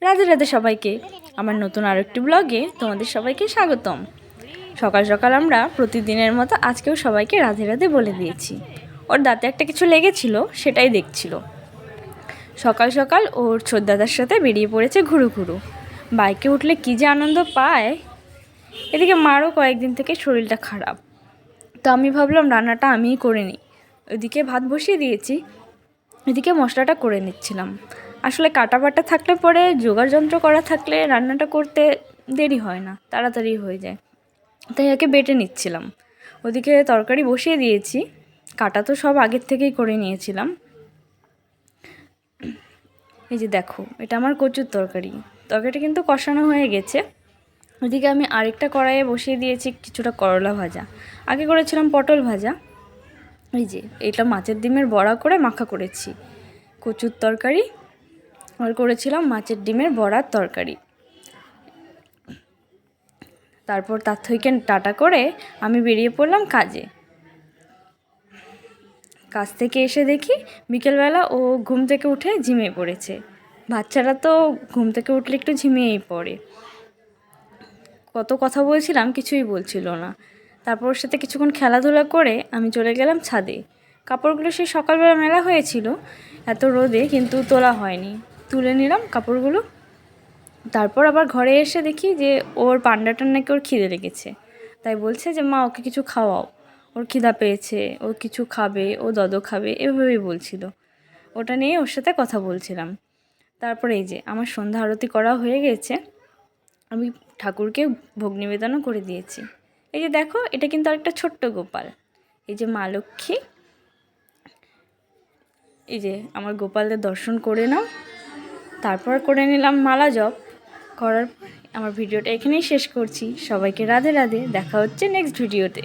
রাধে রাধে সবাইকে আমার নতুন আরেকটি ব্লগে তোমাদের সবাইকে স্বাগতম। সকাল সকাল আমরা প্রতিদিনের মতো আজকেও সবাইকে রাধে রাধে বলে দিয়েছি। ওর দাঁতে একটা কিছু লেগেছিল, সেটাই দেখছিল। সকাল সকাল ওর ছোটদাদার সাথে বেরিয়ে পড়েছে ঘুরু ঘুরু। বাইকে উঠলে কী যে আনন্দ পায়। এদিকে মারও কয়েকদিন থেকে শরীরটা খারাপ, তো আমি ভাবলাম রান্নাটা আমিই করে নিই। ওইদিকে ভাত বসিয়ে দিয়েছি, এদিকে মশলাটা করে নিচ্ছিলাম। আসলে কাটা বাটা থাকলে পরে জোগাড় যন্ত্র করা থাকলে রান্নাটা করতে দেরি হয় না, তাড়াতাড়ি হয়ে যায়, তাই একে বেটে নিচ্ছিলাম। ওদিকে তরকারি বসিয়ে দিয়েছি, কাটা তো সব আগের থেকেই করে নিয়েছিলাম। এই যে দেখো, এটা আমার কচুর তরকারিটা কিন্তু কষানো হয়ে গেছে। ওদিকে আমি আরেকটা কড়াইয়ে বসিয়ে দিয়েছি কিছুটা করলা ভাজা, আগে করেছিলাম পটল ভাজা। এই যে এটা মাছের ডিমের বড়া করে মাখা করেছি। কচুর তরকারি আর করেছিলাম মাছের ডিমের বড়ার তরকারি। তারপর তার থেকে টাটা করে আমি বেরিয়ে পড়লাম কাজে। কাজ থেকে এসে দেখি বিকেলবেলা ও ঘুম থেকে উঠে ঝিমিয়ে পড়েছে। বাচ্চারা তো ঘুম থেকে উঠলে একটু ঝিমিয়েই পড়ে। কত কথা বলছিলাম, কিছুই বলছিল না। তারপর ওর সাথে কিছুক্ষণ খেলাধুলা করে আমি চলে গেলাম ছাদে। কাপড়গুলো সেই সকালবেলা মেলা হয়েছিল এত রোদে, কিন্তু তোলা হয়নি, তুলে নিলাম কাপড়গুলো। তারপর আবার ঘরে এসে দেখি যে ওর পান্ডাটার নাকি ওর খিদে লেগেছে, তাই বলছে যে মা ওকে কিছু খাওয়াও, ওর খিদা পেয়েছে, ও কিছু খাবে, ও দদ খাবে, এভাবেই বলছিল। ওটা নিয়ে ওর সাথে কথা বলছিলাম। তারপরে এই যে আমার সন্ধ্যা আরতি করা হয়ে গেছে, আমি ঠাকুরকে ভোগ নিবেদনও করে দিয়েছি। এই যে দেখো, এটা কিন্তু আরেকটা ছোট্ট গোপাল। এই যে মা লক্ষ্মী। এই যে আমার গোপালদের দর্শন করে নাও। তারপর করে নিলাম মালা জপ। করার পর আমার ভিডিওটা এখানেই শেষ করছি। সবাইকে রাধে রাধে, দেখা হচ্ছে নেক্সট ভিডিওতে।